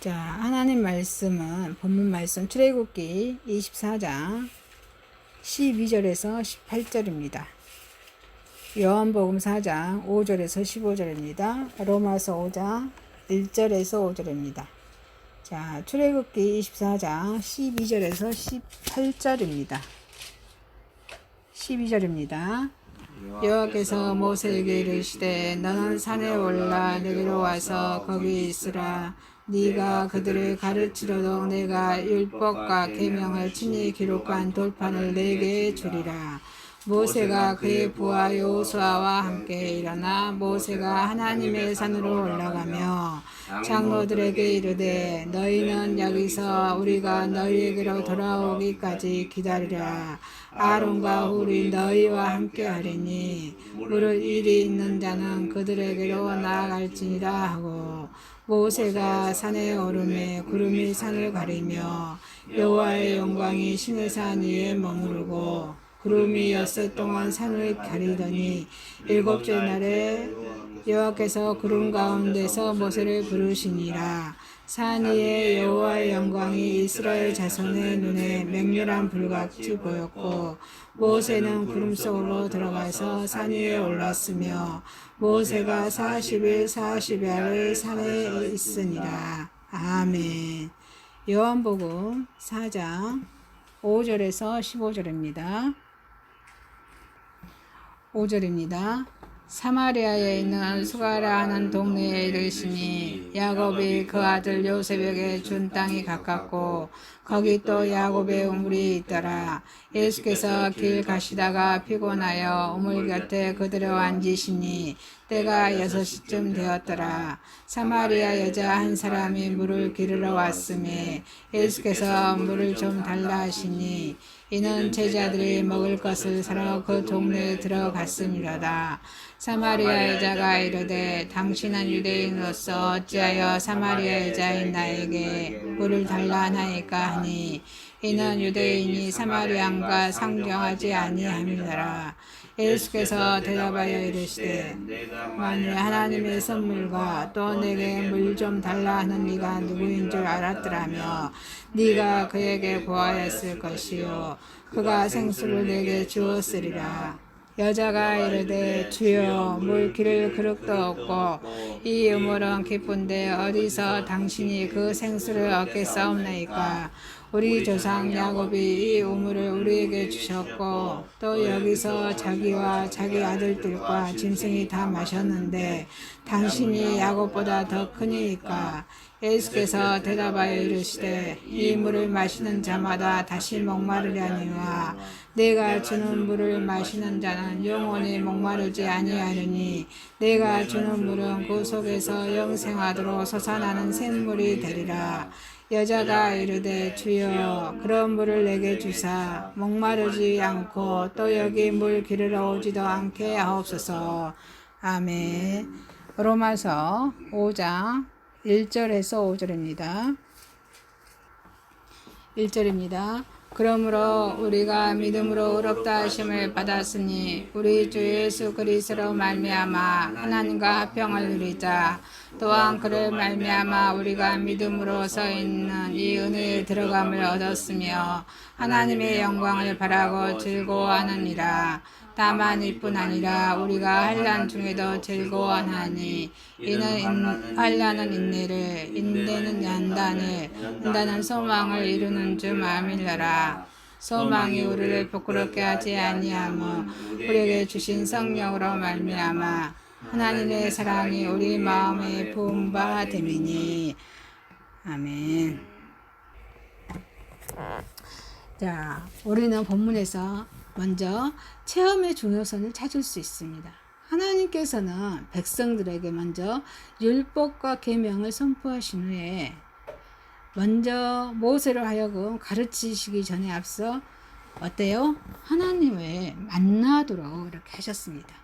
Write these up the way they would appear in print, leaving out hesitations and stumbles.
자, 하나님 말씀은 본문 말씀 출애굽기 24장 12절에서 18절입니다. 요한복음 4장 5절에서 15절입니다. 로마서 5장 1절에서 5절입니다. 자, 출애굽기 24장 12절에서 18절입니다. 12절입니다. 여호와께서 모세에게 이르시되 너는 산에 올라 내게로 와서 거기 있으라. 네가 그들을 가르치도록 내가 율법과 계명을 친히 기록한 돌판을 내게 주리라. 모세가 그의 부하 여호수아와 함께 일어나 모세가 하나님의 산으로 올라가며 장로들에게 이르되 너희는 여기서 우리가 너희에게로 돌아오기까지 기다리라. 아론과 훌이 너희와 함께 하리니 물을 일이 있는 자는 그들에게로 나아갈지니라 하고, 모세가 산에 오르매 구름이 산을 가리며 여호와의 영광이 신의 산 위에 머무르고 구름이 엿새 동안 산을 가리더니 일곱째 날에 여호와께서 구름 가운데서 모세를 부르시니라. 산 위에 여호와의 영광이 이스라엘 자손의 눈에 맹렬한 불같이 보였고 모세는 구름 속으로 들어가서 산 위에 올랐으며 모세가 40일 40야를 산에 있으니라. 아멘. 요한복음 4장 5절에서 15절입니다. 5절입니다. 사마리아에 있는 수가라 하는 동네에 이르시니 야곱이 그 아들 요셉에게 준 땅이 가깝고 거기 또 야곱의 우물이 있더라. 예수께서 길 가시다가 피곤하여 우물 곁에 그들어 앉으시니 때가 6시쯤 되었더라. 사마리아 여자 한 사람이 물을 기르러 왔음에 예수께서 물을 좀 달라 하시니 이는 제자들이 먹을 것을 사러 그 동네에 들어갔음이로다. 사마리아 여자가 이르되 당신은 유대인으로서 어찌하여 사마리아 여자인 나에게 물을 달라 하나이까 하니 이는 유대인이 사마리안과 상정하지 아니함이더라. 예수께서 대답하여 이르시되 만일 하나님의 선물과 또 내게 물 좀 달라 하는 네가 누구인 줄 알았더라며 네가 그에게 구하였을 것이요 그가 생수를 내게 주었으리라. 여자가 이르되 주여 물 기를 그릇도 없고 이 우물은 깊은데 어디서 당신이 그 생수를 얻겠사옵나이까. 우리 조상 야곱이 이 우물을 우리에게 주셨고 또 여기서 자기와 자기 아들들과 짐승이 다 마셨는데 당신이 야곱보다 더 크니이까. 예수께서 대답하여 이르시되 이 물을 마시는 자마다 다시 목마르려니와 내가 주는 물을 마시는 자는 영원히 목마르지 아니하리니 내가 주는 물은 그 속에서 영생하도록 솟아나는 샘물이 되리라. 여자가 이르되 주여 그런 물을 내게 주사 목마르지 않고 또 여기 물 기르러 오지도 않게 하옵소서. 아멘. 로마서 5장 1절에서 5절입니다. 1절입니다. 그러므로 우리가 믿음으로 의롭다 하심을 받았으니 우리 주 예수 그리스도로 말미암아 하나님과 화평을 누리자. 또한 그를 말미암아 우리가 믿음으로 서 있는 이 은혜에 들어감을 얻었으며 하나님의 영광을 바라고 즐거워하느니라. 다만 이뿐 아니라 우리가 환난 중에도 즐거워하나니 이는 환난은 인내를, 인내는 연단을, 연단은 소망을 이루는 줄 아밀러라. 소망이 우리를 부끄럽게 하지 아니하며 우리에게 주신 성령으로 말미암아 하나님의 사랑이 우리 마음에 부은 바 됨이니. 아멘. 자, 우리는 본문에서 먼저 체험의 중요성을 찾을 수 있습니다. 하나님께서는 백성들에게 먼저 율법과 계명을 선포하신 후에 먼저 모세를 하여금 가르치시기 전에 앞서 어때요? 하나님을 만나도록 이렇게 하셨습니다.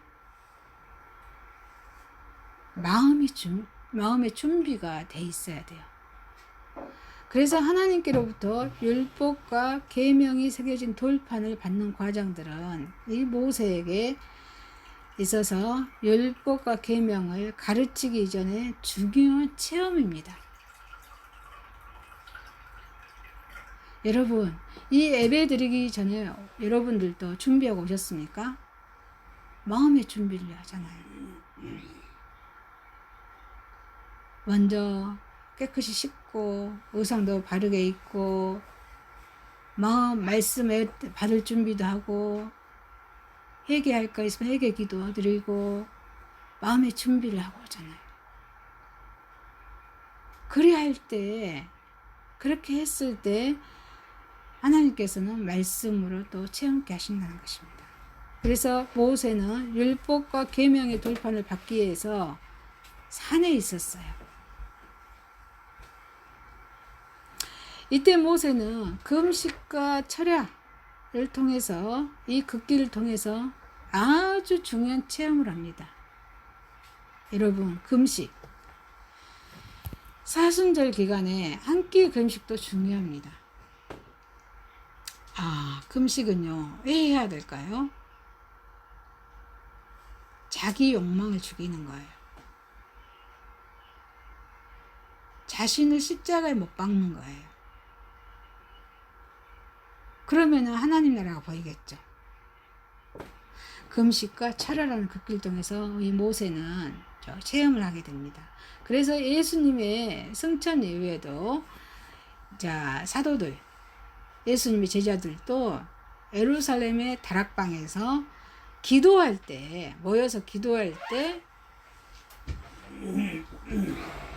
마음의 준비가 돼 있어야 돼요. 그래서 하나님께로부터 율법과 계명이 새겨진 돌판을 받는 과정들은 이 모세에게 있어서 율법과 계명을 가르치기 이전에 중요한 체험입니다. 여러분, 이 예배 드리기 전에 여러분들도 준비하고 오셨습니까? 마음의 준비를 하잖아요. 먼저 깨끗이 씻고 의상도 바르게 입고 말씀에 받을 준비도 하고 회개할 거 있으면 회개 기도 드리고 마음의 준비를 하고 오잖아요. 그렇게 했을 때 하나님께서는 말씀으로 또 체험케 하신다는 것입니다. 그래서 모세는 율법과 계명의 돌판을 받기 위해서 산에 있었어요. 이때 모세는 금식과 철야를 통해서 이 극기를 통해서 아주 중요한 체험을 합니다. 여러분, 금식 사순절 기간에 한 끼 금식도 중요합니다. 금식은요 왜 해야 될까요? 자기 욕망을 죽이는 거예요. 자신을 십자가에 못 박는 거예요. 그러면 하나님 나라가 보이겠죠. 금식과 철야라는 극기를 통해서 이 모세는 체험을 하게 됩니다. 그래서 예수님의 승천 이후에도 사도들, 예수님의 제자들도 예루살렘의 다락방에서 모여서 기도할 때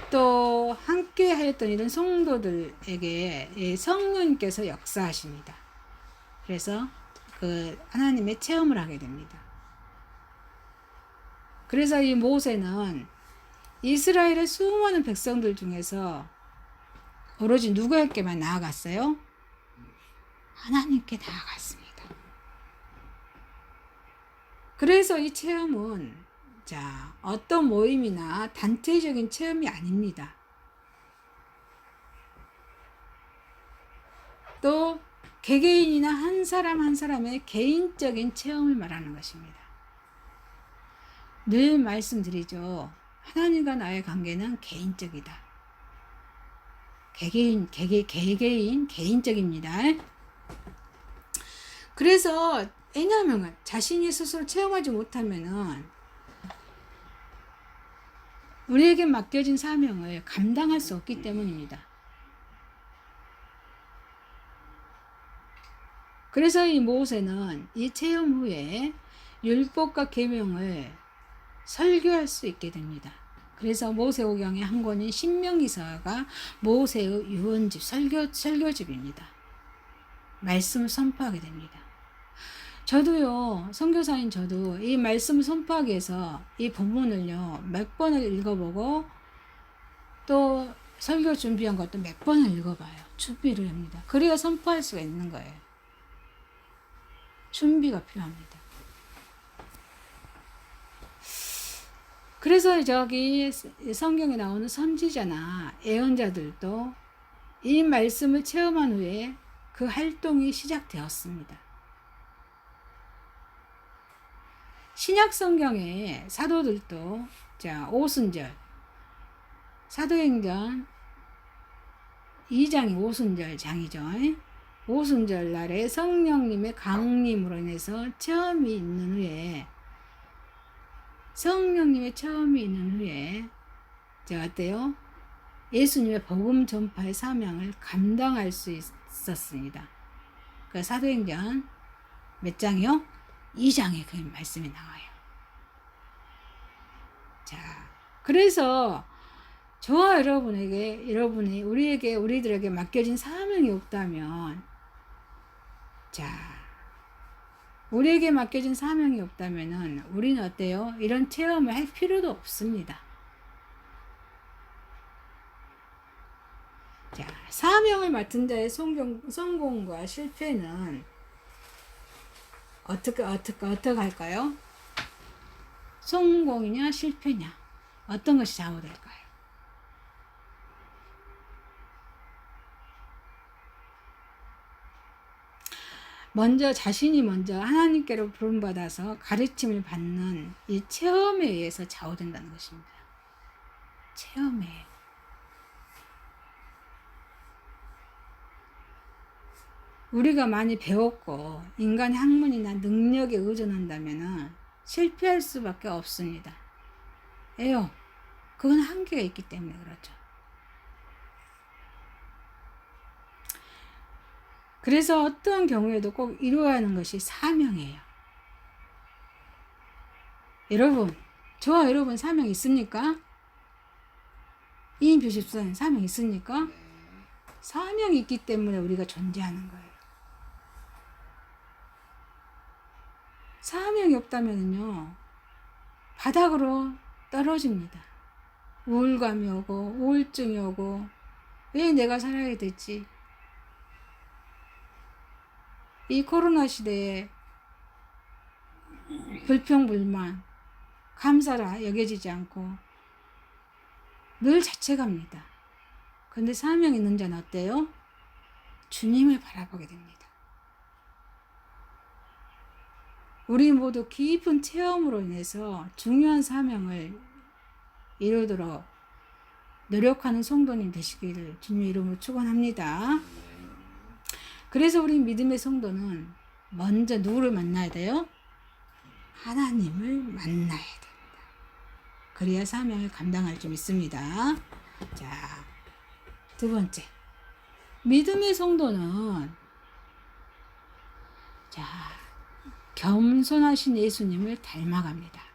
또 함께 하였던 이런 성도들에게 성령님께서 역사하십니다. 그래서 그 하나님의 체험을 하게 됩니다. 그래서 이 모세는 이스라엘의 수많은 백성들 중에서 오로지 누구에게만 나아갔어요? 하나님께 나아갔습니다. 그래서 이 체험은 어떤 모임이나 단체적인 체험이 아닙니다. 또 개개인이나 한 사람 한 사람의 개인적인 체험을 말하는 것입니다. 늘 말씀드리죠. 하나님과 나의 관계는 개인적이다. 개인적입니다. 그래서 왜냐하면 자신이 스스로 체험하지 못하면은 우리에게 맡겨진 사명을 감당할 수 없기 때문입니다. 그래서 이 모세는 이 체험 후에 율법과 계명을 설교할 수 있게 됩니다. 그래서 모세오경의 한 권인 신명기서가 모세의 유언집, 설교집입니다. 말씀을 선포하게 됩니다. 저도요, 선교사인 저도 이 말씀을 선포하기 위해서 이 본문을요, 몇 번을 읽어보고 또 설교 준비한 것도 몇 번을 읽어봐요. 준비를 합니다. 그래야 선포할 수가 있는 거예요. 준비가 필요합니다. 그래서 저기 성경에 나오는 선지자나 예언자들도 이 말씀을 체험한 후에 그 활동이 시작되었습니다. 신약 성경의 사도들도 오순절, 사도행전 2장이 오순절 장이죠. 오순절 날에 성령님의 강림으로 인해서 체험이 있는 후에 어때요? 예수님의 복음 전파의 사명을 감당할 수 있었습니다. 그 사도행전 몇 장이요? 2장에 그 말씀이 나와요. 그래서 저와 우리들에게 맡겨진 사명이 없다면, 우리에게 맡겨진 사명이 없다면은 우리는 어때요? 이런 체험을 할 필요도 없습니다. 사명을 맡은 자의 성공과 실패는 어떻게 할까요? 성공이냐 실패냐, 어떤 것이 좌우될까요? 자신이 먼저 하나님께로 부름받아서 가르침을 받는 이 체험에 의해서 좌우된다는 것입니다. 체험에. 우리가 많이 배웠고 인간의 학문이나 능력에 의존한다면 실패할 수밖에 없습니다. 왜요? 그건 한계가 있기 때문에 그렇죠. 그래서 어떤 경우에도 꼭 이루어야 하는 것이 사명이에요. 여러분, 저와 여러분 사명 있습니까? 이인표십사는 사명 있습니까? 사명이 있기 때문에 우리가 존재하는 거예요. 사명이 없다면요, 바닥으로 떨어집니다. 우울감이 오고, 우울증이 오고, 왜 내가 살아야 되지? 이 코로나 시대에 불평불만, 감사라 여겨지지 않고 늘 자책합니다. 근데 사명 있는 자는 어때요? 주님을 바라보게 됩니다. 우리 모두 깊은 체험으로 인해서 중요한 사명을 이루도록 노력하는 성도님 되시기를 주님의 이름으로 축원합니다. 그래서 우리 믿음의 성도는 먼저 누구를 만나야 돼요? 하나님을 만나야 됩니다. 그래야 사명을 감당할 줄 믿습니다. 자, 두 번째, 믿음의 성도는 자, 겸손하신 예수님을 닮아갑니다.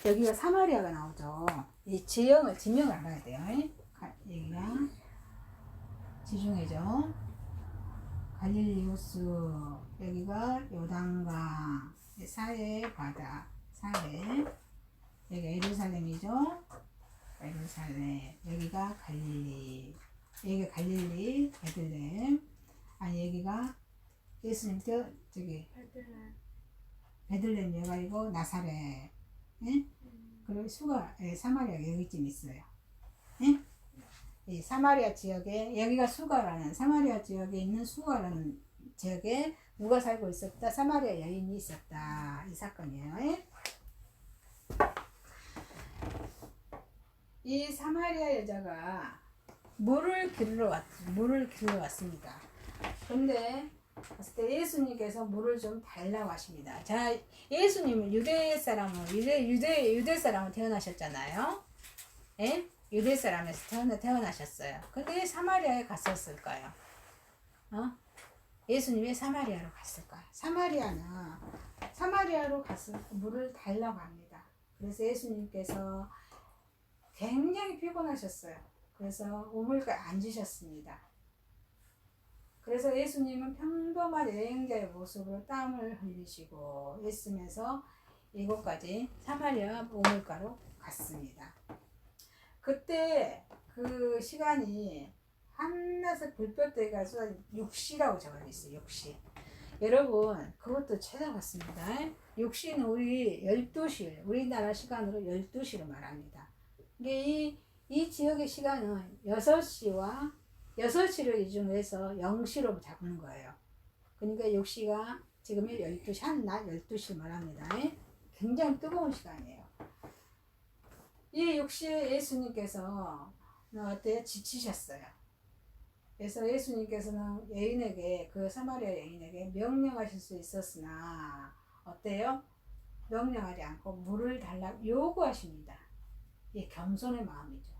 여기가 사마리아가 나오죠. 이 지명을 알아야 돼요. 여기가 지중해죠. 갈릴리 호수, 여기가 요단강, 사해 바다, 사해, 여기가 예루살렘이죠. 예루살렘, 여기가 갈릴리, 여기가 갈릴리, 베들레헴, 아니 여기가 예수님 저기 베들레헴 여기가 나사렛, 예? 그리고 사마리아가 여기쯤 있어요. 예? 이 사마리아 지역에 여기가 수가라는 사마리아 지역에 있는 수가라는 지역에 누가 살고 있었다? 사마리아 여인이 있었다. 이 사건이에요. 예? 이 사마리아 여자가 물을 길러 왔습니다. 근데 봤을 때 예수님께서 물을 좀 달라고 하십니다. 자, 예수님은 유대 사람으로 태어나셨잖아요. 예? 유대 사람에서 태어나셨어요. 근데 왜 사마리아에 갔었을까요? 예수님이 사마리아로 갔을까요? 사마리아로 가서 물을 달라고 합니다. 그래서 예수님께서 굉장히 피곤하셨어요. 그래서 우물가에 앉으셨습니다. 그래서 예수님은 평범한 여행자의 모습으로 땀을 흘리시고 있으면서 이곳까지 사마리아 우물가로 갔습니다. 그때 그 시간이 한낮에 불볕에 가서 6시라고 적어져 있어요. 6시. 여러분 그것도 찾아봤습니다. 6시는 우리 12시, 우리나라 시간으로 12시로 말합니다. 이게 이 지역의 시간은 6시를 이중해서 0시로 잡는 거예요. 그러니까 6시가 지금이 12시, 한낮 12시를 말합니다. 굉장히 뜨거운 시간이에요. 이 6시에 예수님께서 어때요? 지치셨어요. 그래서 예수님께서는 그 사마리아 여인에게 명령하실 수 있었으나 어때요? 명령하지 않고 물을 달라고 요구하십니다. 이 겸손의 마음이죠.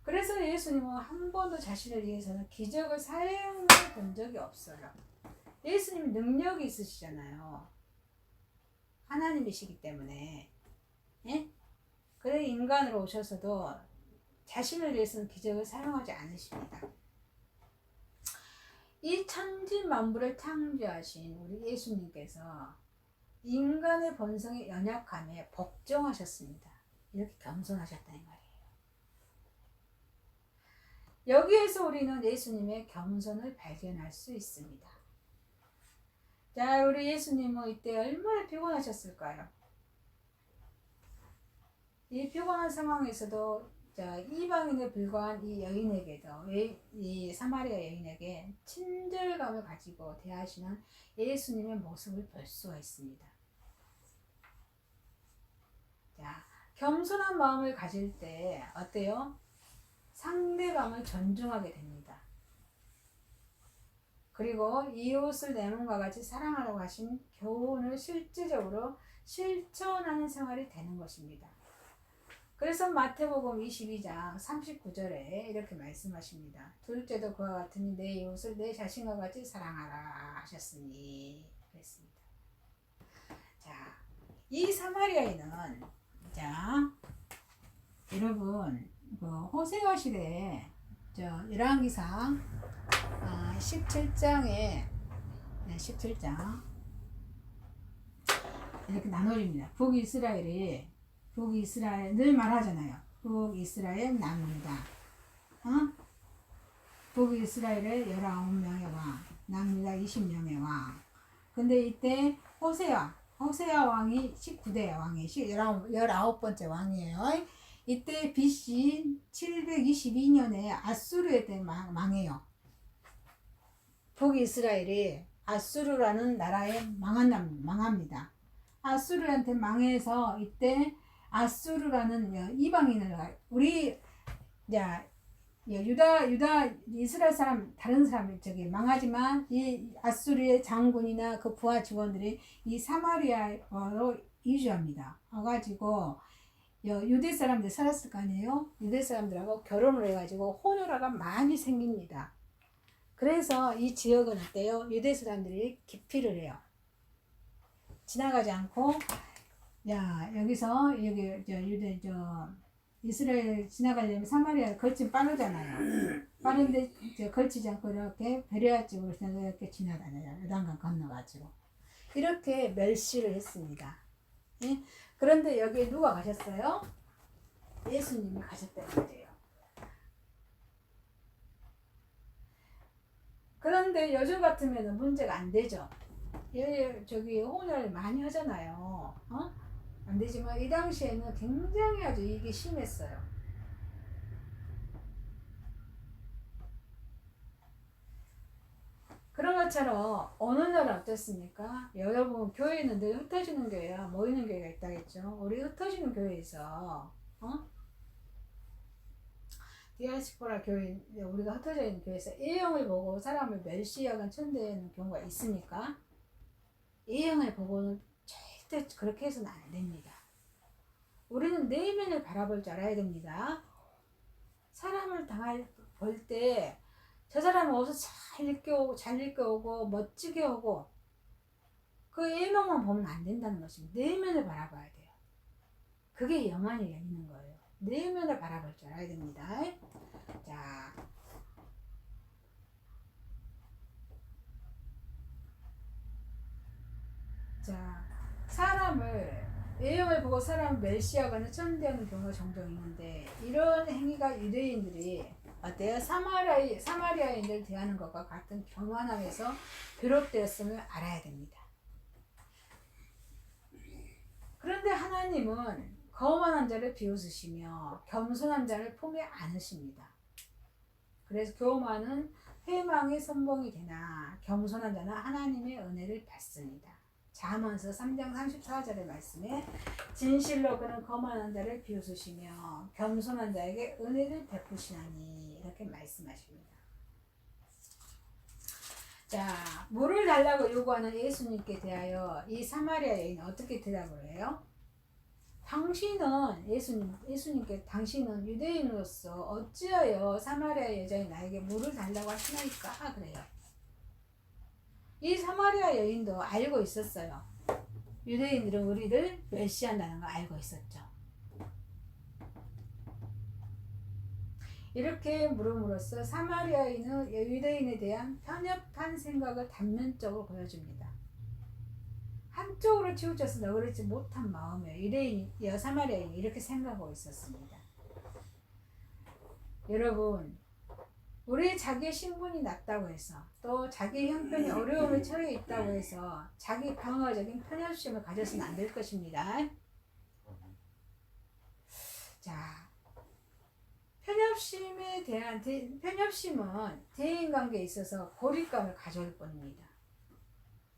그래서 예수님은 한 번도 자신을 위해서는 기적을 사용해 본 적이 없어요. 예수님이 능력이 있으시잖아요. 하나님이시기 때문에. 예? 그래 인간으로 오셔서도 자신을 위해서는 기적을 사용하지 않으십니다. 이 천지 만물을 창조하신 우리 예수님께서 인간의 본성의 연약함에 복종하셨습니다. 이렇게 겸손하셨다는 말이에요. 여기에서 우리는 예수님의 겸손을 발견할 수 있습니다. 자, 우리 예수님은 이때 얼마나 피곤하셨을까요? 이 피곤한 상황에서도 이방인에 불과한 이 여인에게도 이 사마리아 여인에게 친절감을 가지고 대하시는 예수님의 모습을 볼 수가 있습니다. 자, 겸손한 마음을 가질 때 어때요? 상대방을 존중하게 됩니다. 그리고 이웃을 내 몸과 같이 사랑하라고 하신 교훈을 실질적으로 실천하는 생활이 되는 것입니다. 그래서 마태복음 22장 39절에 이렇게 말씀하십니다. 둘째도 그와 같으니 내 이웃을 내 자신과 같이 사랑하라 하셨으니 그랬습니다. 자, 이 사마리아인은 여러분 호세아 시대에 열왕기상 17장에 17장 이렇게 나눠집니다. 북이스라엘 늘 말하잖아요. 북이스라엘 남유다. 북이스라엘의 19명의 왕, 남유다 20명의 왕. 근데 이때 호세아 왕이 19대 왕이 19번째 왕이에요. 이때 BC 722년에 아수르에 때 망해요. 북이스라엘이 아수르라는 나라에 망합니다. 아수르한테 망해서 이때 아수르라는 이방인을 유다 이스라엘 사람 다른 사람이 망하지만 이 아수르의 장군이나 그 부하 직원들이 이 사마리아로 이주합니다. 와가지고 유대 사람들 살았을 거 아니에요. 유대 사람들하고 결혼을 해가지고 혼혈아가 많이 생깁니다. 그래서 이 지역은 어때요? 유대 사람들이 기피를 해요. 지나가지 않고 여기서 이스라엘 지나가려면 사마리아 걸치면 빠르잖아요. 빠른데 걸치지 않고 이렇게 베레아 쪽으로 이렇게 지나다녀요. 요단강 건너가지고 이렇게 멸시를 했습니다. 예? 그런데 여기에 누가 가셨어요? 예수님이 가셨다는 거예요. 그런데 요즘 같으면 문제가 안 되죠. 혼혈 많이 하잖아요. 안 되지만 이 당시에는 굉장히 아주 이게 심했어요. 그런 것처럼 어느 날 어떻습니까? 여러분 교회는 늘 흩어지는 교회야 모이는 교회가 있다겠죠. 우리 흩어지는 교회에서 디아스포라 교회 우리가 흩어져 있는 교회에서 A형을 보고 사람을 멸시하거나 천대하는 경우가 있습니까? A형을 보고는 절대 그렇게 해서는 안 됩니다. 우리는 내면을 바라볼 줄 알아야 됩니다. 사람을 볼 때 저 사람은 어디서 잘 읽혀오고 멋지게 오고 그 A형만 보면 안 된다는 것입니다. 내면을 바라봐야 돼요. 그게 영안이 열리는 거예요. 내면을 바라볼 줄 알아야 됩니다. A형을 보고 사람을 멸시하거나 천대하는 경우가 종종 있는데 이런 행위가 유대인들이 어때요? 사마리아인들 대하는 것과 같은 교만함에서 비롯되었음을 알아야 됩니다. 그런데 하나님은 거만한 자를 비웃으시며 겸손한 자를 품에 안으십니다. 그래서 교만은 회망의 선봉이 되나 겸손한 자는 하나님의 은혜를 받습니다. 잠언서 3장 34절의 말씀에 진실로 그는 거만한 자를 비웃으시며 겸손한 자에게 은혜를 베푸시나니 이렇게 말씀하십니다. 물을 달라고 요구하는 예수님께 대하여 이 사마리아 여인은 어떻게 대답을 해요? 예수님께 당신은 유대인으로서 어찌하여 사마리아 여자인 나에게 물을 달라고 하시나이까? 그래요. 이 사마리아 여인도 알고 있었어요. 유대인들은 우리를 멸시한다는 걸 알고 있었죠. 이렇게 물음으로써 사마리아인은 유대인에 대한 편협한 생각을 단면적으로 보여줍니다. 한쪽으로 치우쳐서 너그럽지 못한 마음에 사마리아인이 이렇게 생각하고 있었습니다. 여러분, 우리 자기의 신분이 낮다고 해서 또 자기 형편이 어려움에 처해 있다고 해서 자기 방어적인 편협심을 가져서는 안 될 것입니다. 편협심에 대한 편협심은 대인관계에 있어서 고립감을 가져올 뿐입니다.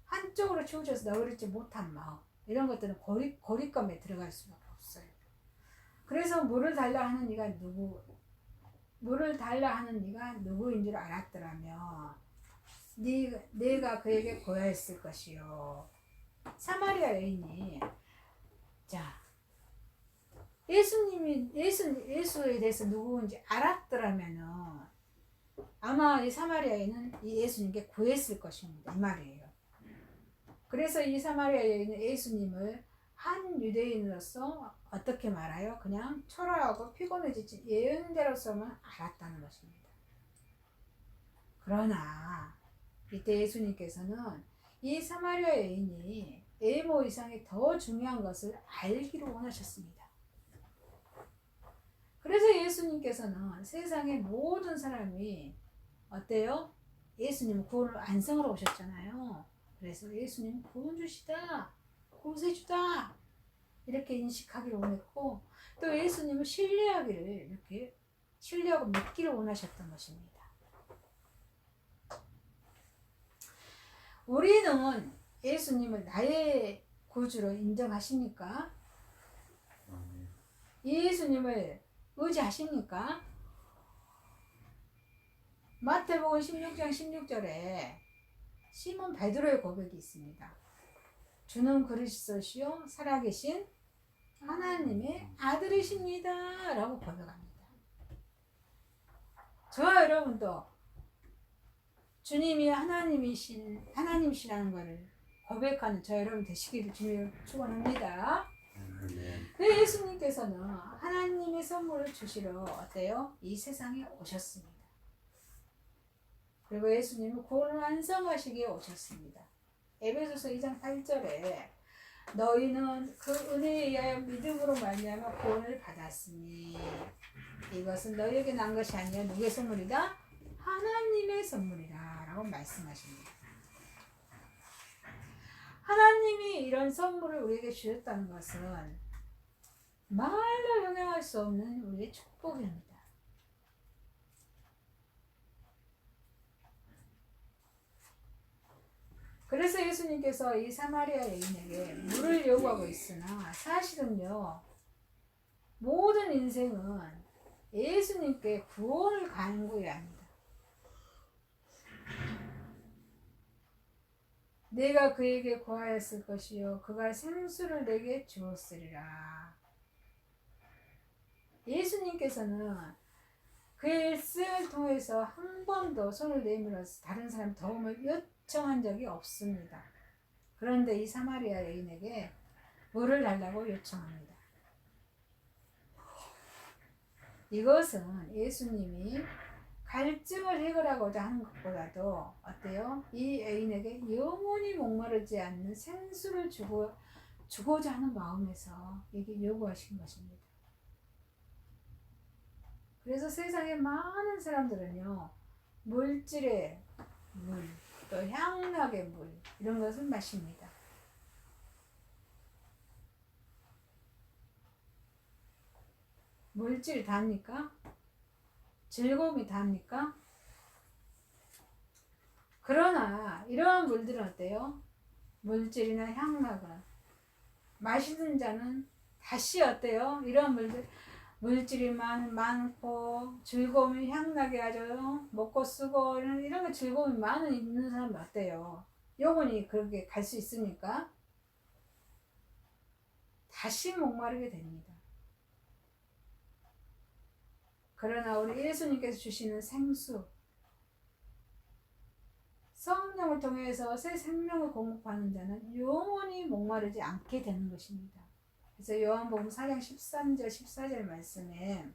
한쪽으로 치우쳐서 너그럽지 못한 마음, 이런 것들은 고립감에 들어갈 수밖에 없어요. 그래서 물을 달라 하는 네가 누구인 줄 알았더라면 내가 그에게 고하였을 것이요. 사마리아 여인이 예수에 대해서 누구인지 알았더라면은 아마 이 사마리아 여인은 이 예수님께 구했을 것입니다. 이 말이에요. 그래서 이 사마리아 여인은 예수님을 한 유대인으로서 어떻게 말하여? 그냥 초라하고 피곤해지지 여행자로서만 알았다는 것입니다. 그러나 이때 예수님께서는 이 사마리아 여인이 외모 이상의 더 중요한 것을 알기로 원하셨습니다. 그래서 예수님께서는 세상의 모든 사람이 어때요? 예수님은 구원을 안성하러 오셨잖아요. 그래서 예수님 구원주시다, 구세주다 이렇게 인식하기를 원했고, 또 예수님을 신뢰하고 믿기를 원하셨던 것입니다. 우리는 예수님을 나의 구주로 인정하십니까? 예수님을 의지하십니까? 마태복음 16장 16절에 시몬 베드로의 고백이 있습니다. 주는 그리스도시요 살아계신 하나님의 아들이십니다 라고 고백합니다. 저와 여러분도 주님이 하나님이시라는 것을 고백하는 저 여러분 되시기를 주님을 축원합니다. 그 예수님께서는 하나님의 선물을 주시러 어때요? 이 세상에 오셨습니다. 그리고 예수님은 구원을 완성하시기에 오셨습니다. 에베소서 2장 8절에 너희는 그 은혜에 의하여 믿음으로 말미암아 구원을 받았으니 이것은 너희에게 난 것이 아니라 누구의 선물이다? 하나님의 선물이다 라고 말씀하십니다. 하나님이 이런 선물을 우리에게 주셨다는 것은 말로 형용할 수 없는 우리의 축복입니다. 그래서 예수님께서 이 사마리아 여인에게 물을 요구하고 있으나 사실은요, 모든 인생은 예수님께 구원을 간구해야 합니다. 내가 그에게 구하였을 것이요 그가 생수를 내게 주었으리라. 예수님께서는 그의 일생을 통해서 한 번도 손을 내밀어서 다른 사람 도움을 요청한 적이 없습니다. 그런데 이 사마리아 여인에게 물을 달라고 요청합니다. 이것은 예수님이 갈증을 해결하고자 하는 것보다도 어때요? 이 여인에게 영원히 목마르지 않는 생수를 주고자 하는 마음에서 이게 요구하신 것입니다. 그래서 세상의 많은 사람들은요, 물질의 물, 또 향락의 물, 이런 것을 마십니다. 물질이 답니까? 즐거움이 답니까? 그러나 이러한 물들은 어때요? 물질이나 향락은 마시는 자는 다시 어때요? 이러한 물질이 많고 즐거움이 향나게 하죠. 먹고 쓰고 이런 거 즐거움이 있는 사람이 어때요? 영원히 그렇게 갈 수 있습니까? 다시 목마르게 됩니다. 그러나 우리 예수님께서 주시는 생수, 성령을 통해서 새 생명을 공급하는 자는 영원히 목마르지 않게 되는 것입니다. 그래서 요한복음 4장 13절 14절 말씀에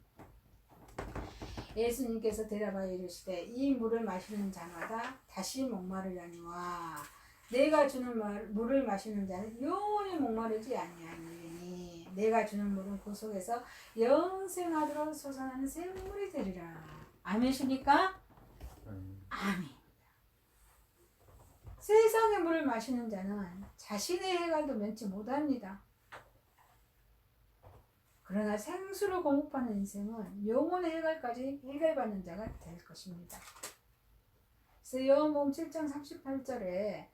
예수님께서 대답하여 이르시되 이 물을 마시는 자마다 다시 목마르려니와 내가 주는 물을 마시는 자는 영원히 목마르지 아니하리니 내가 주는 물은 그 속에서 영생하도록 솟아나는 샘물이 되리라. 아멘이십니까? 아멘. 세상의 물을 마시는 자는 자신의 해갈도 면치 못합니다. 그러나 생수로 공급하는 인생은 영혼의 해갈까지 해결받는 자가 될 것입니다. 그래서 요한복음 7장 38절에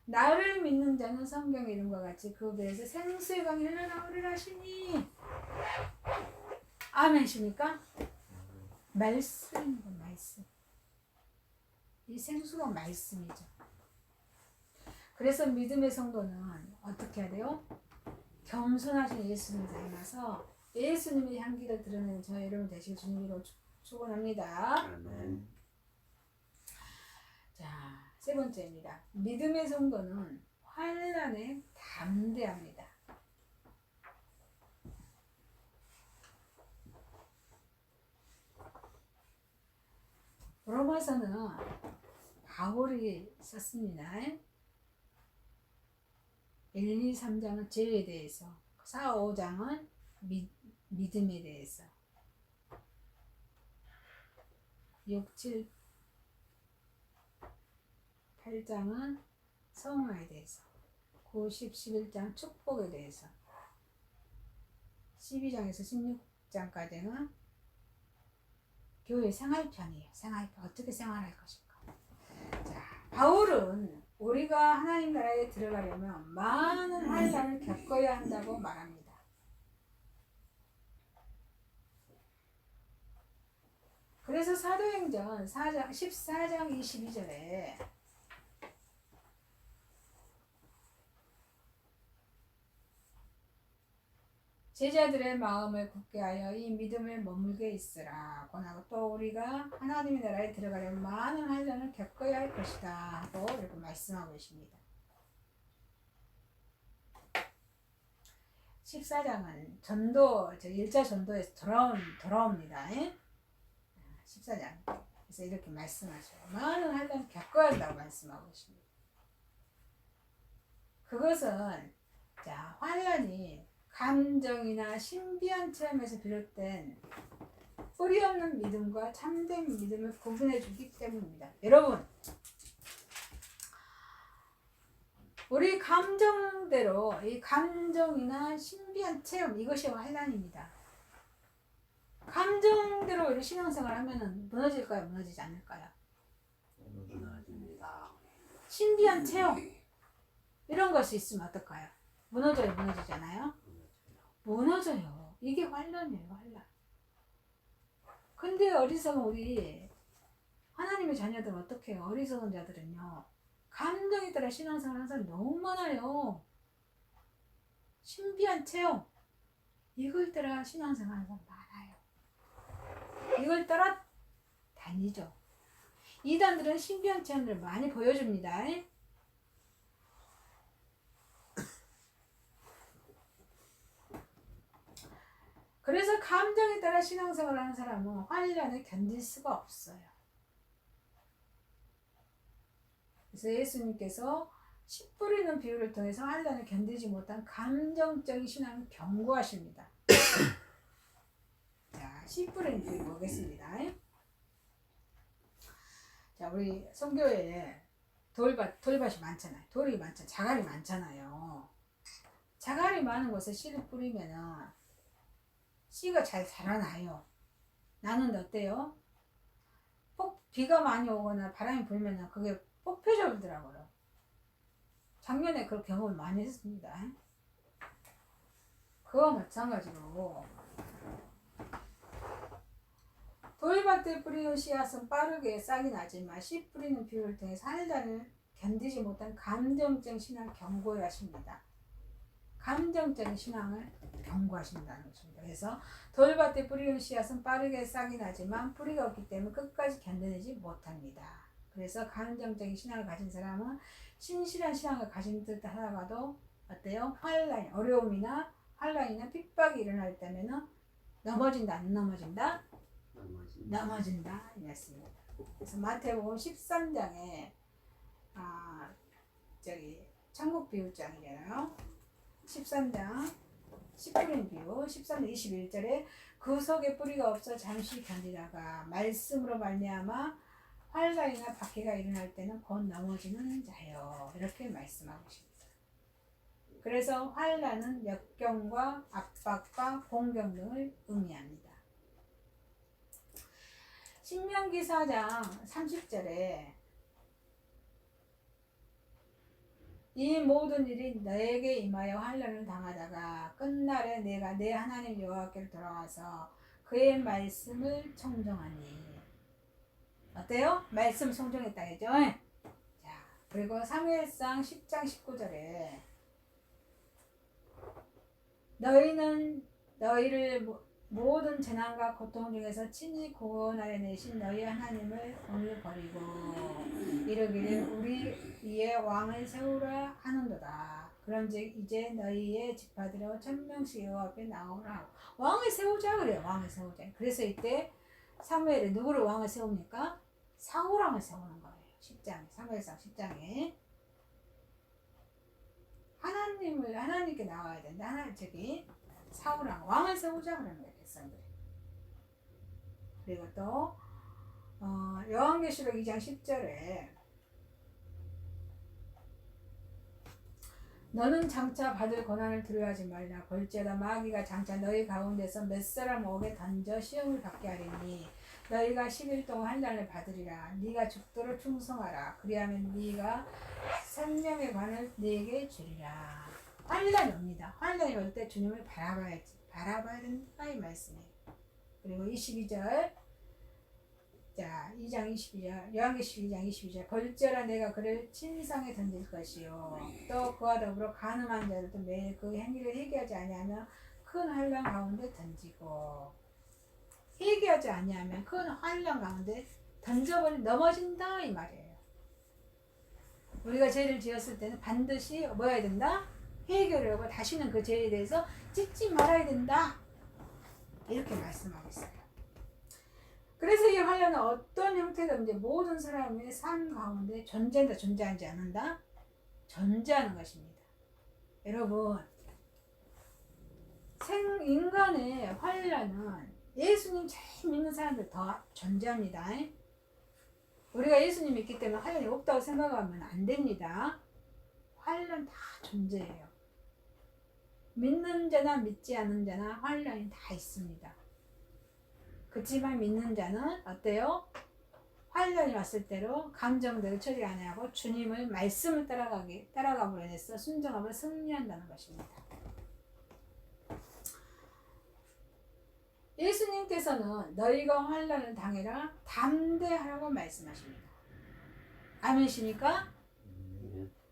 나를 믿는 자는 성경의 이름과 같이 그 배에서 생수의 강이 흘러나오리라 하시니 아멘이십니까? 말씀입니다. 말씀. 이 생수가 말씀이죠. 그래서 믿음의 성도는 어떻게 해야 돼요? 겸손하신 예수님을 닮아서 예수님의 향기를 드러내는 저 여러분 되실 주님으로 축원합니다. 아멘. 자, 세 번째입니다. 믿음의 성도는 환난에 담대합니다. 로마서는 바울이 썼습니다. 1, 2, 3장은 죄에 대해서, 4, 5장은 믿음에 대해서, 6, 7, 8장은 성화에 대해서, 9, 10, 11장 축복에 대해서, 12장에서 16장까지는 교회 생활편이에요. 생활편. 어떻게 생활할 것인가. 자, 바울은 우리가 하나님 나라에 들어가려면 많은 환난을 겪어야 한다고 말합니다. 그래서 사도행전 14장 22절에 제자들의 마음을 굳게 하여 이 믿음을 머물게 있으라. 권하고 또 우리가 하나님의 나라에 들어가려면 많은 환난을 겪어야 할 것이다 하고 이렇게 말씀하고 있습니다. 14장은 전도, 1차 전도에서 돌아옵니다. 14장. 그래서 이렇게 말씀하죠. 많은 환난을 겪어야 한다고 말씀하고 있습니다. 그것은 자, 환난이 감정이나 신비한 체험에서 비롯된 뿌리 없는 믿음과 참된 믿음을 구분해 주기 때문입니다. 여러분, 우리 감정대로 이 감정이나 신비한 체험, 이것이 환난입니다. 감정대로 우리 신앙생활 하면은 무너질까요? 무너지지 않을까요? 무너집니다. 신비한 체험 이런 것이 있으면 어떨까요? 무너져요? 무너지잖아요? 무너져요. 이게 환난이에요. 환난. 근데 어리석은 우리 하나님의 자녀들은 어떻게 해요? 어리석은 자들은요, 감정에 따라 신앙생활 하는 사람이 너무 많아요. 신비한 체험 이걸 따라 신앙생활 하는 사람 많아요. 이걸 따라 다니죠. 이단들은 신비한 체험들을 많이 보여줍니다. 그래서 감정에 따라 신앙생활을 하는 사람은 환난을 견딜 수가 없어요. 그래서 예수님께서 씨 뿌리는 비유를 통해서 환난을 견디지 못한 감정적인 신앙을 경고하십니다. 자, 씨 뿌리는 비유 보겠습니다. 자, 우리 선교회에 돌밭이 많잖아요. 돌이 많잖아요. 자갈이 많잖아요. 자갈이 많은 곳에 씨를 뿌리면은 씨가 잘 자라나요. 나는데 어때요? 비가 많이 오거나 바람이 불면 그게 뽑혀져 버리더라고요. 작년에 그런 경험을 많이 했습니다. 그와 마찬가지로 돌밭에 뿌리는 씨앗은 빠르게 싹이 나지만 씨 뿌리는 비유를 통해 환난을 견디지 못한 감정적 신앙을 경고해 하십니다. 감정적인 신앙을 경고하신다는 것입니다. 그래서 돌밭에 뿌리는 씨앗은 빠르게 싹이 나지만 뿌리가 없기 때문에 끝까지 견뎌내지 못합니다. 그래서 감정적인 신앙을 가진 사람은 신실한 신앙을 가진 듯 하다가도 어때요? 어려움이나 환난이나 핍박이 일어날 때면은 넘어진다, 안 넘어진다? 넘어진다 이 말씀입니다. 그래서 마태복음 13장에 천국 비유장이잖아요. 13장 10뿌린 비유 13장 21절에 그 속에 뿌리가 없어 잠시 견디다가 말씀으로 말미암아 환난이나 박해가 일어날 때는 곧 넘어지는 자요. 이렇게 말씀하고 있습니다. 그래서 환난은 역경과 압박과 공경 등을 의미합니다. 신명기 4장 30절에 이 모든 일이 너에게 임하여 환난을 당하다가 끝날에 내가 내 하나님 여호와께로 돌아와서 그의 말씀을 청정하니. 어때요? 말씀 청정했다 했죠? 자, 그리고 사무엘상 10장 19절에 너희는 너희를 모든 재난과 고통 중에서 친히 구원하여 내신 너희 하나님을 오늘 버리고 이르기를 우리 위에 왕을 세우라 하는도다. 그런즉 이제 너희의 지파들어 1000명씩 여호와 앞에 나오라. 왕을 세우자 그래요. 왕을 세우자. 그래서 이때 사무엘이 누구를 왕을 세웁니까? 사울왕을 세우는 거예요. 10장에, 사무엘상 10장에 하나님께 나와야 된다. 사울왕 왕을 세우자 그러는 거예요. 백성들이. 그리고 또 요한계시록 2장 10절에 너는 장차 받을 고난을 두려워하지 말라. 볼지어다 마귀가 장차 너희 가운데서 몇 사람 옥에 던져 시험을 받게 하리니 너희가 10일 동안 환난을 받으리라. 네가 죽도록 충성하라. 그리하면 네가 생명의 관을 네게 주리라. 환난이 옵니다. 환난이 올 때 주님을 바라봐야 된다 이 말씀이에요. 그리고 22절, 자 2장 22절, 요한계시록 2장 22절. 볼지어다 내가 그를 침상에 던질 것이요 또 그와 더불어 간음한 자들도 매일 그 행위를 회개하지 아니하며 큰 환난 가운데 던지고. 회개하지 아니하면 큰 환난 가운데 넘어진다 이 말이에요. 우리가 죄를 지었을 때는 반드시 뭐 해야 된다? 회개를 하고 다시는 그 죄에 대해서 짓지 말아야 된다. 이렇게 말씀하고 있어요. 그래서 이 환난은 어떤 형태든지 모든 사람의 삶 가운데 존재한다, 존재하지 않는다? 존재하는 것입니다. 여러분, 인간의 환난은 예수님 잘 믿는 사람들 더 존재합니다. 우리가 예수님 믿기 때문에 환난이 없다고 생각하면 안 됩니다. 환난 다 존재해요. 믿는 자나 믿지 않는 자나 환난이 다 있습니다. 그렇지만 믿는 자는 어때요? 환난이 왔을 때로 감정대로 처리 안 하고 주님의 말씀을 따라감으로 인해서 순종함을 승리한다는 것입니다. 예수님께서는 너희가 환난을 당해라 담대하라고 말씀하십니다. 아멘이십니까?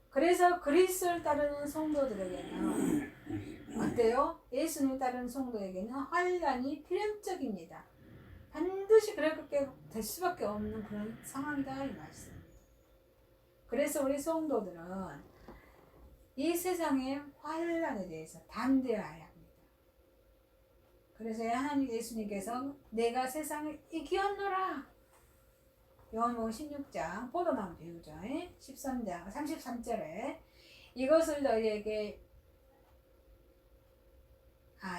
그래서 그리스도를 따르는 성도들에게는 어때요? 예수님을 따르는 성도에게는 환난이 필연적입니다. 반드시 그렇게 될 수밖에 없는 그런 상황이다 이 말씀입니다. 그래서 우리 성도들은 이 세상의 환난에 대해서 담대해야 합니다. 그래서 하나님 예수님께서 내가 세상을 이기었노라. 요한복음 16장 포도나무 비유죠. 13장 33절에 이것을 너희에게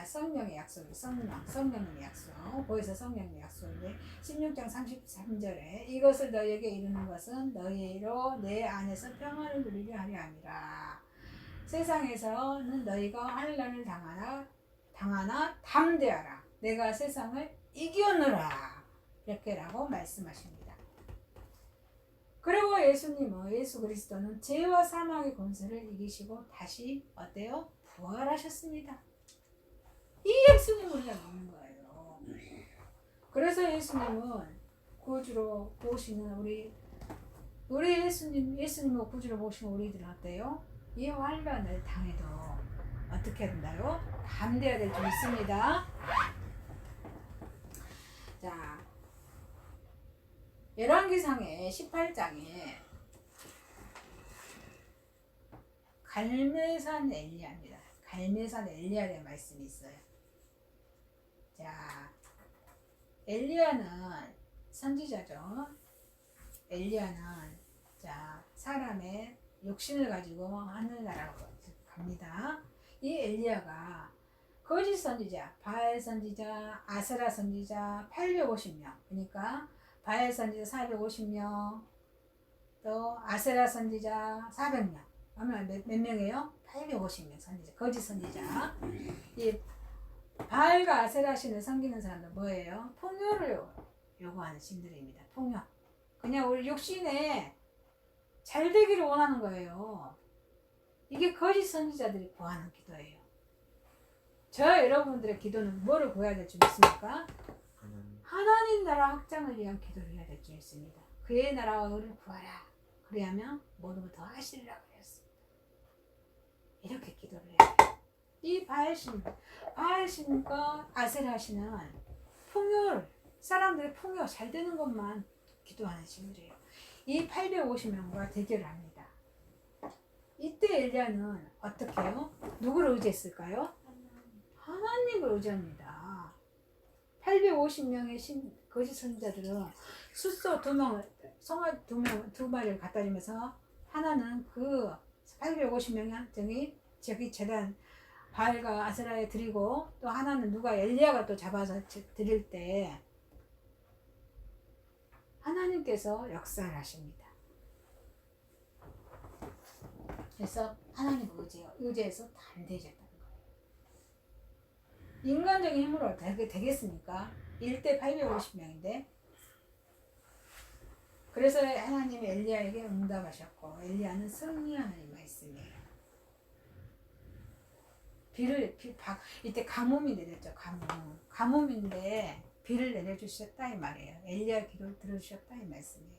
성령의 약속이 성령의 약속 보여서 성령의 약속인데 16장 33절에 이것을 너희에게 이루는 것은 너희로 내 안에서 평안을 누리게 하려 함이라. 세상에서는 너희가 환난을 당하나 담대하라. 내가 세상을 이겼노라. 이렇게라고 말씀하십니다. 그리고 예수 그리스도는 죄와 사망의 권세를 이기시고 다시 어때요? 부활하셨습니다. 이 예수님을 우리가 믿는 거예요. 그래서 예수님은 구주로 보시는 우리 예수님을 구주로 보시는 우리들은 어때요? 이 환난을 당해도 어떻게 된다요? 담대해야 될 줄 있습니다. 자, 열왕기상의 18장에 갈멜산 엘리야입니다. 갈멜산 엘리야에 대한 말씀이 있어요. 자, 엘리야는 선지자죠. 엘리야는 사람의 육신을 가지고 하늘나라로 갑니다. 이 엘리야가 거짓 선지자, 바알 선지자, 아세라 선지자 850명. 그러니까 바알 선지자 450명, 또 아세라 선지자 400명. 아마 몇 명이에요? 850명 선지자, 거짓 선지자. 이 바알과 아세라 신을 섬기는 사람들 뭐예요? 풍요를 요구하는 신들입니다. 풍요. 그냥 우리 육신에 잘 되기를 원하는 거예요. 이게 거짓 선지자들이 구하는 기도예요. 저 여러분들의 기도는 뭐를 구해야 될 줄 믿습니까? 하나님 나라 확장을 위한 기도를 해야 될 줄 믿습니다. 그의 나라와 의를 구하라. 그리하면 모든 걸 더 하시리라 그랬습니다. 이렇게 기도를 해야 돼요. 이 바알신과 아세라신은 풍요를, 사람들의 풍요 잘 되는 것만 기도하는 신들이에요. 이 850명과 대결을 합니다. 이때 엘리야는 어떻게 해요? 누구를 의지했을까요? 하나님을 의지합니다. 850명의 거짓 선지자들은 숫소 2명을, 송아 2마리를 갖다 주면서 하나는 그 850명이 저기 재단 바알과 아세라에 드리고, 또 하나는 누가 엘리야가 또 잡아서 드릴 때 하나님께서 역사를 하십니다. 그래서 하나님을 의지해서 다 안 되셨다는 거예요. 인간적인 힘으로 되겠습니까? 1대 850명인데. 그래서 하나님이 엘리야에게 응답하셨고, 엘리야는 승리하는 말씀이에요. 이때 가뭄이 내렸죠. 가뭄인데 비를 내려주셨다 이 말이에요. 엘리야 기도를 들어주셨다 이 말씀이에요.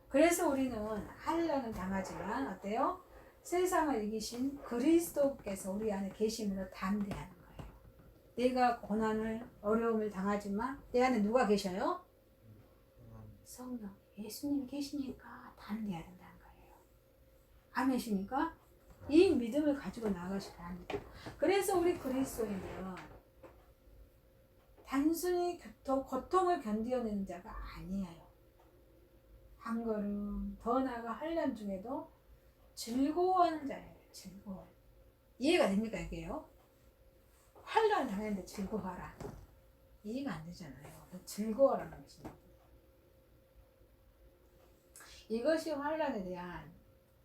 그래서 우리는 환난을 당하지만 어때요? 세상을 이기신 그리스도께서 우리 안에 계심으로 담대하는 거예요. 내가 고난을, 어려움을 당하지만 내 안에 누가 계셔요? 성령, 예수님이 계시니까 담대해야 된다는 거예요. 아멘이십니까? 이 믿음을 가지고 나가셔야 합니다. 그래서 우리 그리스도인들은 단순히 고통을 견뎌내는 자가 아니에요. 한 걸음 더 나아가 환난 중에도 즐거워하는 자예요. 즐거워. 이해가 됩니까 이게요? 환난 당했는데 즐거워하라. 이해가 안 되잖아요. 즐거워라는 것입니다. 이것이 환난에 대한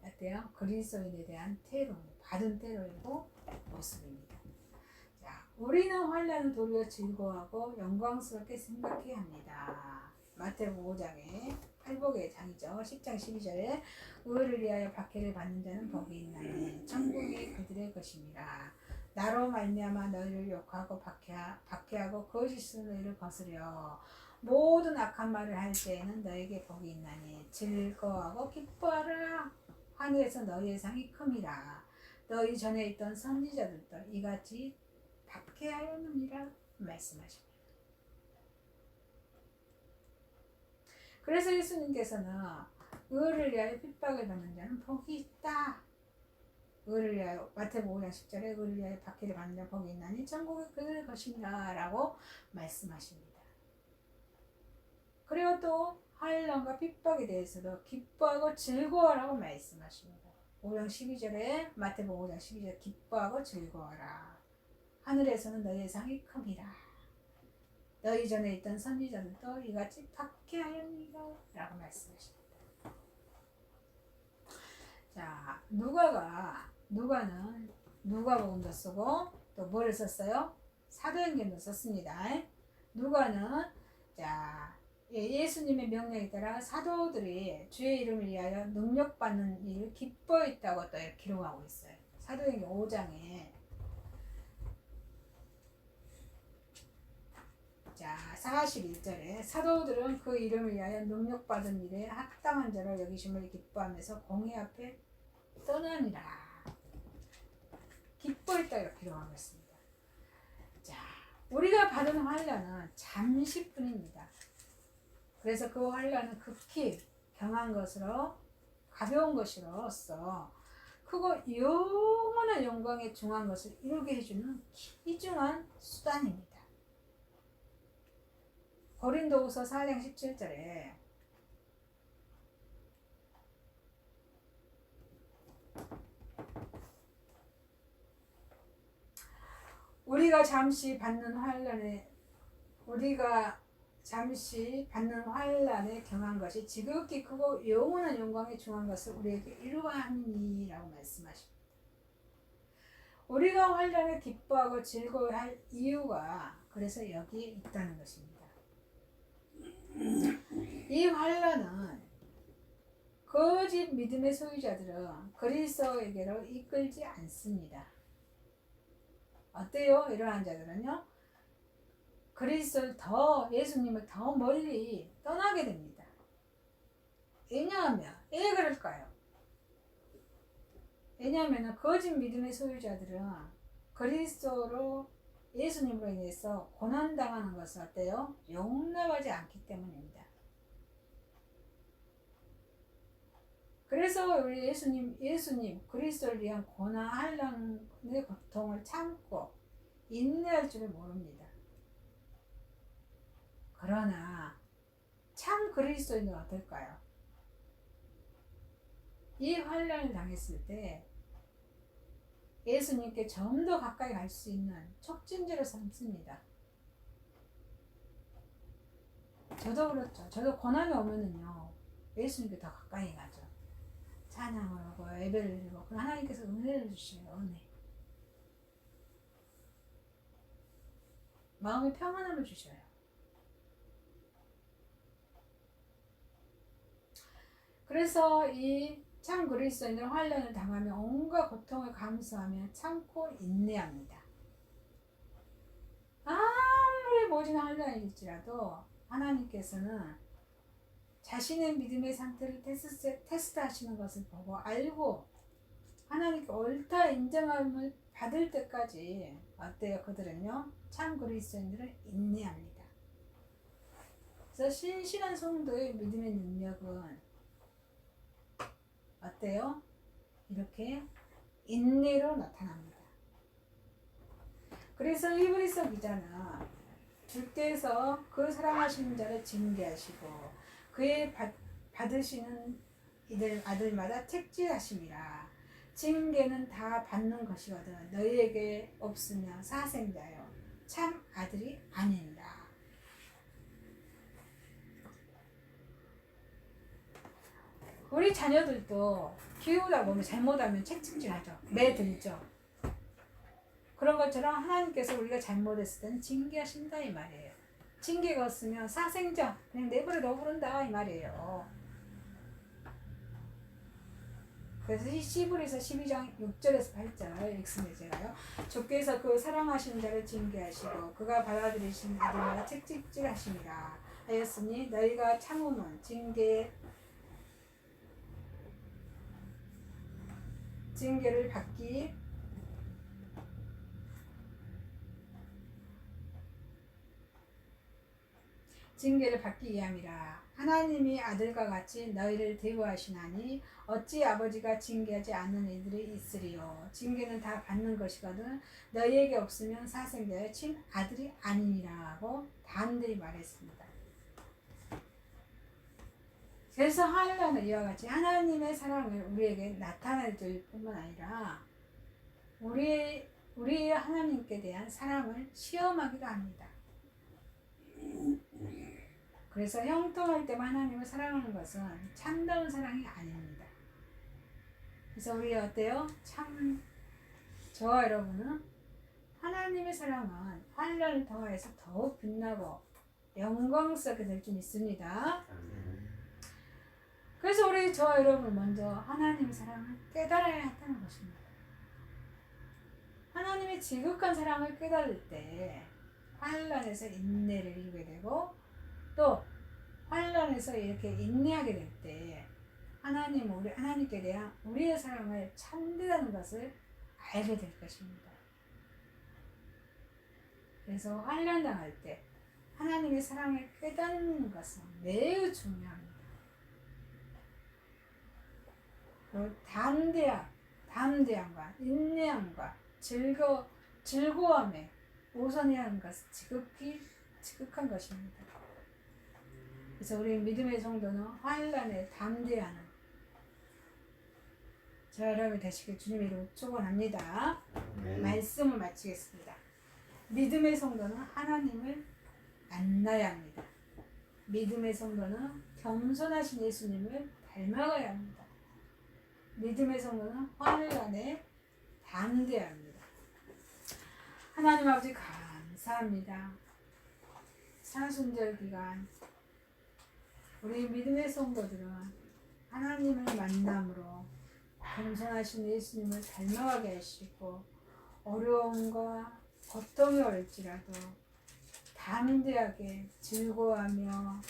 어때요? 그리스도인에 대한 테러, 받은 테러이고 모습입니다. 자, 우리는 환난을 도리어 즐거워하고 영광스럽게 생각해야 합니다. 마태복음 5장에 팔복의 장이죠. 10장 12절에 의를 위하여 박해를 받는 자는 복이 있나니 천국이 그들의 것입니다. 나로 말미암아 너희를 욕하고 박해하고 거짓으로 너희를 거스려 모든 악한 말을 할 때에는 너에게 복이 있나니 즐거워하고 기뻐하라. 하늘에서 너희의 상이 큼이라. 너희 전에 있던 선지자들도 이같이 박해하였느니라 말씀하십니다. 그래서 예수님께서는 의를 위하여 핍박을 받는 자는 복이 있다. 의를 위하여 마태복음 5장 10절에 의를 위하여 박해를 받는 자는 복이 있나니 천국이 그들의 것입니다 라고 말씀하십니다. 그리고 또 환난과 핍박에 대해서도 기뻐하고 즐거워라고 말씀하십니다. 5장 12절에 마태복음 5장 12절 기뻐하고 즐거워라. 하늘에서는 너희의 상이 큼이라. 너희 전에 있던 선지자들도 이같이 박해하였니라 라고 말씀하십니다. 자, 누가는 누가복음도 쓰고 또 뭐를 썼어요? 사도행전도 썼습니다. 누가는 자 예수님의 명령에 따라 사도들이 주의 이름을 위하여 능력받는 일을 기뻐했다고 또 기록하고 있어요. 사도행전 5장에 자 41절에 사도들은 그 이름을 위하여 능력받은 일에 합당한 자로 여기심을 기뻐하면서 공회 앞에 떠나니라. 기뻐했다고 기록하고 있습니다. 자, 우리가 받은 환난은 잠시뿐입니다. 그래서 그 환난은 극히 경한 것으로 가벼운 것으로서 크고 영원한 영광에 중한 것을 이루게 해주는 귀중한 수단입니다. 고린도후서 4장 17절에 우리가 잠시 받는 환난에 우리가 잠시 받는 환란에 경한 것이 지극히 크고 영원한 영광에 중한 것을 우리에게 이루하니라고 말씀하십니다. 우리가 환란에 기뻐하고 즐거워할 이유가 그래서 여기에 있다는 것입니다. 이 환란은 거짓 믿음의 소유자들은 그리스도에게로 이끌지 않습니다. 어때요? 이러한 자들은요, 그리스도를 예수님을 더 멀리 떠나게 됩니다. 왜냐하면, 왜 그럴까요? 왜냐하면 거짓 믿음의 소유자들은 그리스도로 예수님으로 인해서 고난당하는 것을 어때요? 용납하지 않기 때문입니다. 그래서 우리 예수님 그리스도를 위한 고난 환난의 고통을 참고 인내할 줄을 모릅니다. 그러나 참 그리스도인은 어떨까요? 이 환난을 당했을 때 예수님께 좀 더 가까이 갈 수 있는 촉진제로 삼습니다. 저도 그렇죠. 저도 고난이 오면은요, 예수님께 더 가까이 가죠. 찬양을 하고 예배를 드리고 하나님께서 은혜를 주셔요. 은혜. 마음의 평안함을 주셔요. 그래서 이 참 그리스도인들은 환난을 당하며 온갖 고통을 감수하며 참고 인내합니다. 아무리 모진 환난일지라도 하나님께서는 자신의 믿음의 상태를 테스트하시는 것을 보고 알고 하나님께 옳다 인정함을 받을 때까지 어때요? 그들은요, 참 그리스도인들은 인내합니다. 그래서 신실한 성도의 믿음의 능력은 어때요? 이렇게 인내로 나타납니다. 그래서 히브리서 기자는 주께서 그 사랑하시는 자를 징계하시고 그의 받으시는 이들 아들마다 책질하심이라. 징계는 다 받는 것이거든 너희에게 없으며 사생자여 참 아들이 아니니라. 우리 자녀들도 키우다 보면 잘못하면 책임질하죠. 매들죠. 그런 것처럼 하나님께서 우리가 잘못했을 때는 징계하신다 이 말이에요. 징계가 없으면 사생자 그냥 내버려 둬버린다 이 말이에요. 그래서 히브리서 12장 6절에서 8절 읽습니다. 제가요. 주께서 그 사랑하시는 자를 징계하시고 그가 받아들이신 아들마다 책찍질하심이라 하였으니 너희가 참으면 징계를 받기 위함이라. 하나님이 아들과 같이 너희를 대우하시나니 어찌 아버지가 징계하지 않는 이들이 있으리요. 징계는 다 받는 것이거든 너희에게 없으면 사생자의 친 아들이 아니니라고 단들이 말했습니다. 그래서 환난은 이와 같이 하나님의 사랑을 우리에게 나타낼 뿐만 아니라 우리 하나님께 대한 사랑을 시험하기도 합니다. 그래서 형통할 때만 하나님을 사랑하는 것은 참다운 사랑이 아닙니다. 그래서 우리 어때요? 저와 여러분은 하나님의 사랑은 환난을 통해서 더욱 빛나고 영광스럽게 될 줄 믿습니다. 그래서 저와 여러분 먼저 하나님의 사랑을 깨달아야 한다는 것입니다. 하나님의 지극한 사랑을 깨달을 때 환난에서 인내를 이루게 되고 또 환난에서 이렇게 인내하게 될 때 하나님께 대한 우리의 사랑을 참되다는 것을 알게 될 것입니다. 그래서 환난 당할 때 하나님의 사랑을 깨닫는 것은 매우 중요합니다. 담대함과 인내함과 즐거움에 우선해야 하는 것은 지극한 것입니다. 그래서 우리 믿음의 성도는 환난에 담대하는 저와 여러분이 되시길 주님의 이름으로 축원합니다. 말씀을 마치겠습니다. 믿음의 성도는 하나님을 만나야 합니다. 믿음의 성도는 겸손하신 예수님을 닮아가야 합니다. 믿음의 성도는 환난에 담대해야 합니다. 하나님 아버지 감사합니다. 사순절 기간 우리 믿음의 성도들은 하나님을 만남으로 겸손하신 예수님을 닮아가게 하시고 어려움과 고통이 올지라도 담대하게 즐거워하며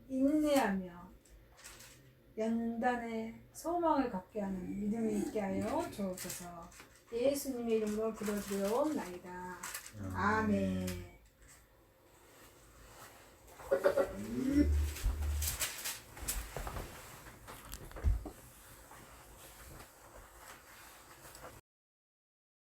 인내하며 연단의 소망을 갖게 하는 믿음이 있게 하여 주옵소서. 예수님의 이름으로 기도드려옵나이다. 아멘.